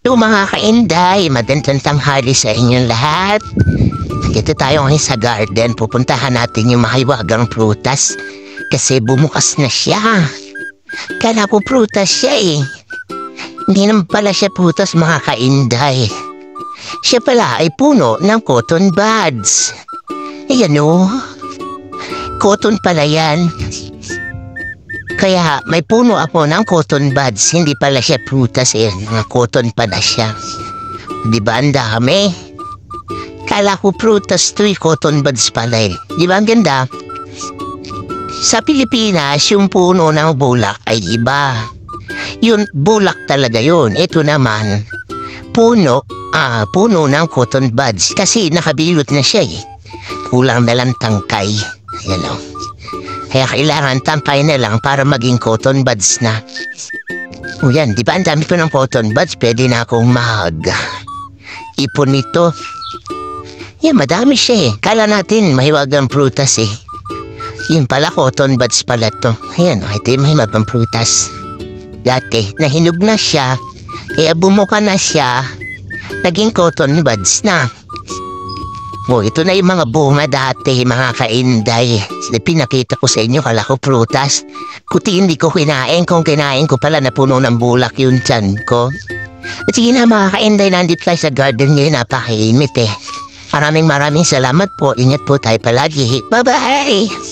So mga kainday, magandang tanghali sa inyong lahat. Dito tayo ngayon sa garden. Pupuntahan natin yung mahiwagang prutas. Kasi bumukas na siya. Kala ko prutas siya eh. Hindi naman pala siya prutas mga kainday. Siya pala ay puno ng cotton buds. Ayan o. Cotton pala yan. Kaya may puno ako ng cotton buds. Hindi pala siya prutas eh. Mga cotton pala siya. Di ba ang dami? Kala ko prutas to eh. Cotton buds pala eh. Di ba ang ganda? Sa Pilipinas, yung puno ng bulak ay iba. Yun, bulak talaga yun. Ito naman, puno ng cotton buds. Kasi nakabilot na siya eh. Kulang na lang tangkay. Ayan o. Kaya kailangan tampay na lang para maging cotton buds na. O yan, di ba ang dami ko ng cotton buds? Pwede na akong ipon nito. Yan, madami siya eh. Kala natin mahiwagang prutas eh. Yun pala, cotton buds pala to. Ayan, ito yung mahiwagang prutas. Dati, nahinog na siya. Kaya bumuka na siya. Naging cotton buds na. O, ito na yung mga bunga dati, mga kainday. Pinakita ko sa inyo, kala ko prutas. Kuti hindi ko kinain. Kung kinain ko pala, napuno ng bulak yung tiyan ko. At sige na mga kainday, nandito tayo sa garden ngayon, napakainit eh. Maraming salamat po. Ingat po tayo palagi. Bye-bye!